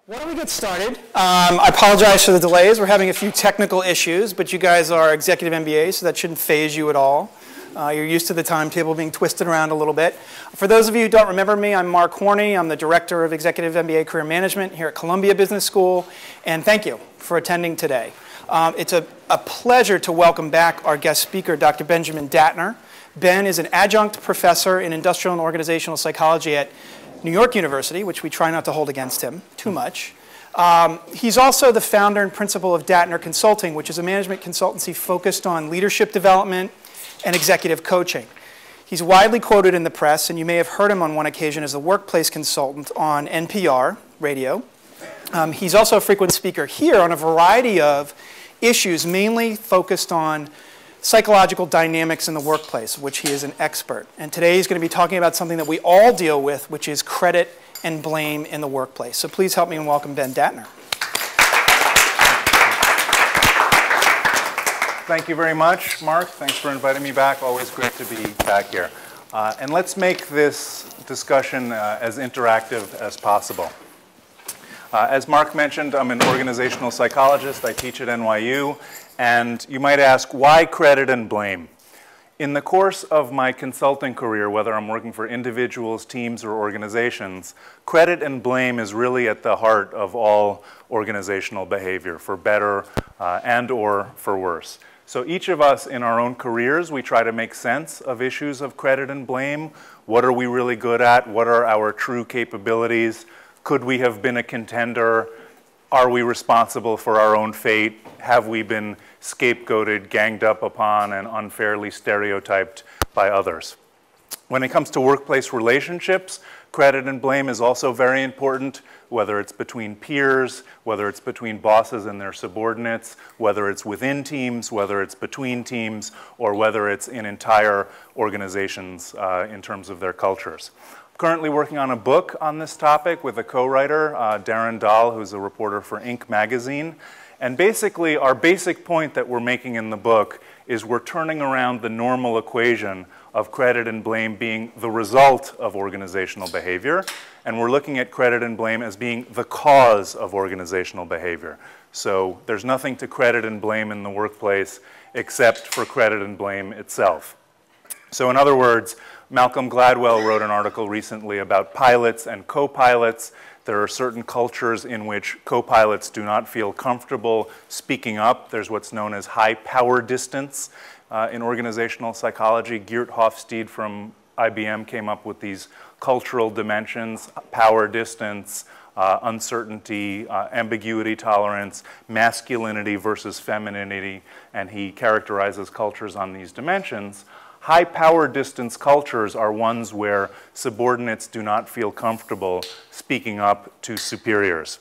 Why don't we get started? I apologize for the delays. We're having a few technical issues, but you guys are executive MBAs, so that shouldn't faze you at all. You're used to the timetable being twisted around a little bit. For those of you who don't remember me, I'm Mark Horney. I'm the Director of Executive MBA Career Management here at Columbia Business School, and thank you for attending today. It's a pleasure to welcome back our guest speaker, Dr. Benjamin Dattner. Ben is an adjunct professor in industrial and organizational psychology at New York University, which we try not to hold against him too much. He's also the founder and principal of Dattner Consulting, which is a management consultancy focused on leadership development and executive coaching. He's widely quoted in the press, and you may have heard him on one occasion as a workplace consultant on NPR radio. He's also a frequent speaker here on a variety of issues, mainly focused on psychological dynamics in the workplace, which he is an expert. And today he's going to be talking about something that we all deal with, which is credit and blame in the workplace. So please help me and welcome Ben Dattner. Thank you very much, Mark. Thanks for inviting me back. Always great to be back here. And let's make this discussion as interactive as possible. As Mark mentioned, I'm an organizational psychologist. I teach at NYU. And you might ask, why credit and blame? In the course of my consulting career, whether I'm working for individuals, teams, or organizations, credit and blame is really at the heart of all organizational behavior, for better and or for worse. So each of us in our own careers, we try to make sense of issues of credit and blame. What are we really good at? What are our true capabilities? Could we have been a contender? Are we responsible for our own fate? Have we been scapegoated, ganged up upon, and unfairly stereotyped by others? When it comes to workplace relationships, credit and blame is also very important, whether it's between peers, whether it's between bosses and their subordinates, whether it's within teams, whether it's between teams, or whether it's in entire organizations in terms of their cultures. Currently working on a book on this topic with a co-writer, Darren Dahl, who's a reporter for Inc. magazine. And basically, our basic point that we're making in the book is we're turning around the normal equation of credit and blame being the result of organizational behavior. And we're looking at credit and blame as being the cause of organizational behavior. So there's nothing to credit and blame in the workplace except for credit and blame itself. So in other words, Malcolm Gladwell wrote an article recently about pilots and co-pilots. There are certain cultures in which co-pilots do not feel comfortable speaking up. There's what's known as high power distance in organizational psychology. Geert Hofstede from IBM came up with these cultural dimensions: power distance, uncertainty, ambiguity tolerance, masculinity versus femininity, and he characterizes cultures on these dimensions. High power distance cultures are ones where subordinates do not feel comfortable speaking up to superiors.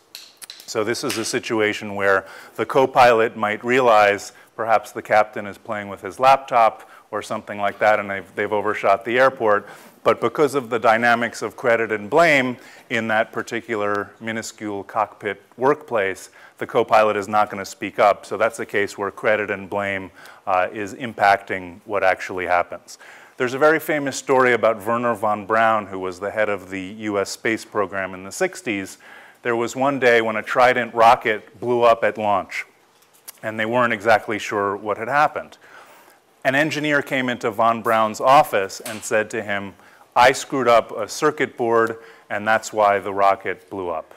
So this is a situation where the co-pilot might realize perhaps the captain is playing with his laptop or something like that, and they've overshot the airport. But because of the dynamics of credit and blame in that particular minuscule cockpit workplace, the co-pilot is not going to speak up. So that's a case where credit and blame is impacting what actually happens. There's a very famous story about Wernher von Braun, who was the head of the US space program in the 60s. There was one day when a Trident rocket blew up at launch, and they weren't exactly sure what had happened. An engineer came into von Braun's office and said to him, "I screwed up a circuit board, and that's why the rocket blew up."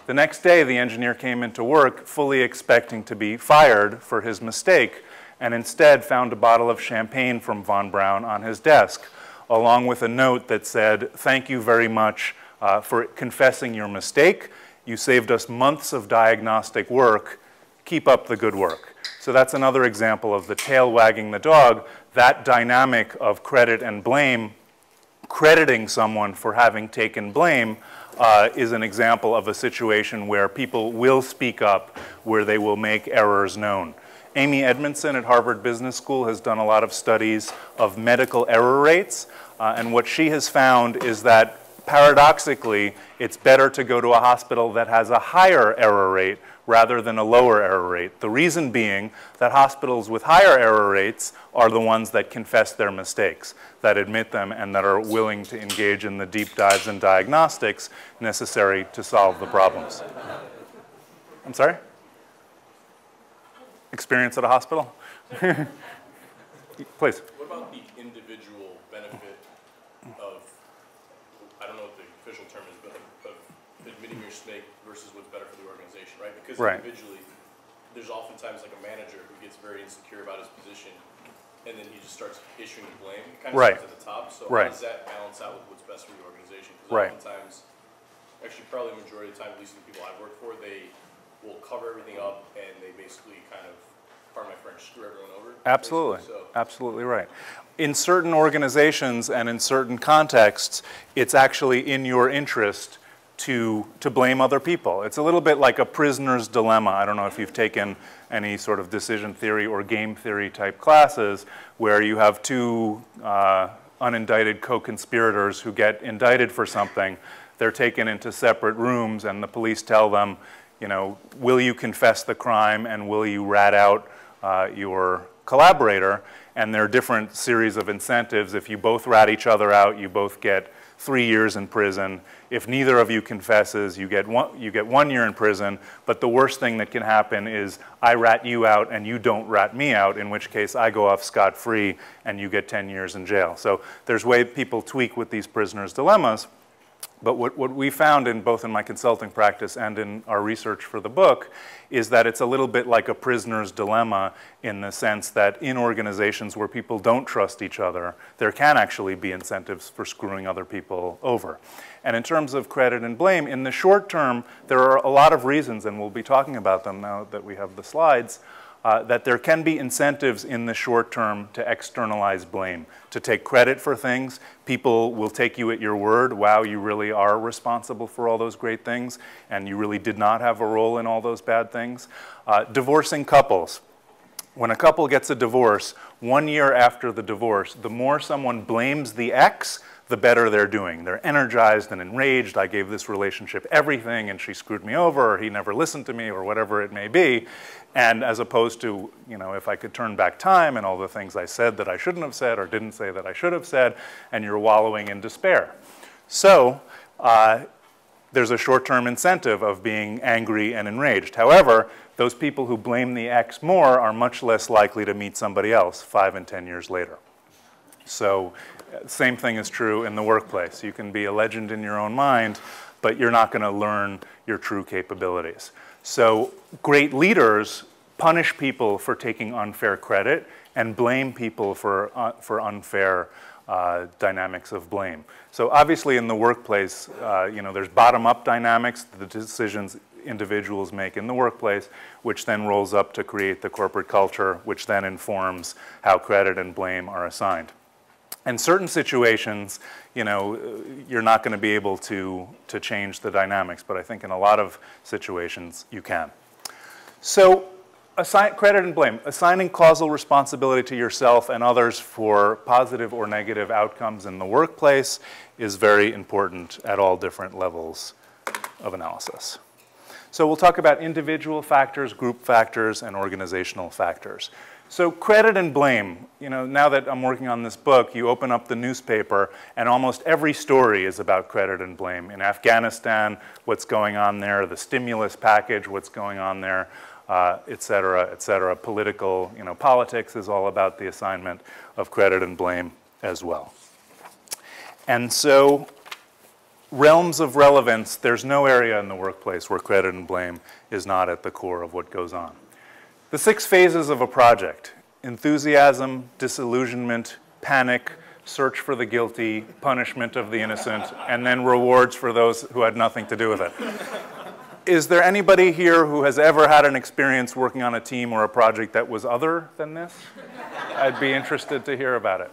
The next day, the engineer came into work fully expecting to be fired for his mistake, and instead found a bottle of champagne from von Braun on his desk, along with a note that said, "Thank you very much for confessing your mistake. You saved us months of diagnostic work. Keep up the good work." So that's another example of the tail wagging the dog. That dynamic of credit and blame, crediting someone for having taken blame, is an example of a situation where people will speak up, where they will make errors known. Amy Edmondson at Harvard Business School has done a lot of studies of medical error rates, and what she has found is that paradoxically, it's better to go to a hospital that has a higher error rate rather than a lower error rate. The reason being that hospitals with higher error rates are the ones that confess their mistakes, that admit them, and that are willing to engage in the deep dives and diagnostics necessary to solve the problems. I'm sorry? Experience at a hospital? Please. What about the individual benefit of, I don't know what the official term is, but of admitting your mistake versus what's better for the organization, right? Because individually, there's oftentimes like a manager who gets very insecure about his position, and then he just starts issuing the blame. It kind of starts at the top. So how does that balance out with what's best for the organization? Because oftentimes, actually probably the majority of the time, at least the people I've worked for, they will cover everything up and they basically kind of, pardon my French, screw everyone over. Absolutely. So. Absolutely right. In certain organizations and in certain contexts, it's actually in your interest to blame other people. It's a little bit like a prisoner's dilemma. I don't know if you've taken any sort of decision theory or game theory type classes where you have two unindicted co-conspirators who get indicted for something. They're taken into separate rooms and the police tell them, you know, will you confess the crime and will you rat out your collaborator? And there are different series of incentives. If you both rat each other out, you both get 3 years in prison. If neither of you confesses, you get 1 year in prison. But the worst thing that can happen is I rat you out and you don't rat me out, in which case I go off scot-free and you get 10 years in jail. So there's ways people tweak with these prisoners' dilemmas. But what we found both in my consulting practice and in our research for the book is that it's a little bit like a prisoner's dilemma in the sense that in organizations where people don't trust each other, there can actually be incentives for screwing other people over. And in terms of credit and blame, in the short term, there are a lot of reasons, and we'll be talking about them now that we have the slides, that there can be incentives in the short term to externalize blame, to take credit for things. People will take you at your word. Wow, you really are responsible for all those great things, and you really did not have a role in all those bad things. Divorcing couples. When a couple gets a divorce, 1 year after the divorce, the more someone blames the ex, the better they're doing. They're energized and enraged. I gave this relationship everything and she screwed me over, or he never listened to me, or whatever it may be. And as opposed to, you know, if I could turn back time and all the things I said that I shouldn't have said or didn't say that I should have said, and you're wallowing in despair. So there's a short-term incentive of being angry and enraged. However, those people who blame the ex more are much less likely to meet somebody else 5 and 10 years later. So same thing is true in the workplace. You can be a legend in your own mind, but you're not going to learn your true capabilities. So great leaders punish people for taking unfair credit and blame people for unfair dynamics of blame. So obviously in the workplace, you know, there's bottom-up dynamics, the decisions individuals make in the workplace, which then rolls up to create the corporate culture, which then informs how credit and blame are assigned. In certain situations, you know, you're not going to be able to change the dynamics, but I think in a lot of situations you can. So credit and blame, assigning causal responsibility to yourself and others for positive or negative outcomes in the workplace is very important at all different levels of analysis. So we'll talk about individual factors, group factors, and organizational factors. So credit and blame, you know, now that I'm working on this book, you open up the newspaper and almost every story is about credit and blame. In Afghanistan, what's going on there, the stimulus package, what's going on there, et cetera, et cetera. Political, you know, politics is all about the assignment of credit and blame as well. And so realms of relevance, there's no area in the workplace where credit and blame is not at the core of what goes on. The 6 phases of a project: enthusiasm, disillusionment, panic, search for the guilty, punishment of the innocent, and then rewards for those who had nothing to do with it. Is there anybody here who has ever had an experience working on a team or a project that was other than this? I'd be interested to hear about it.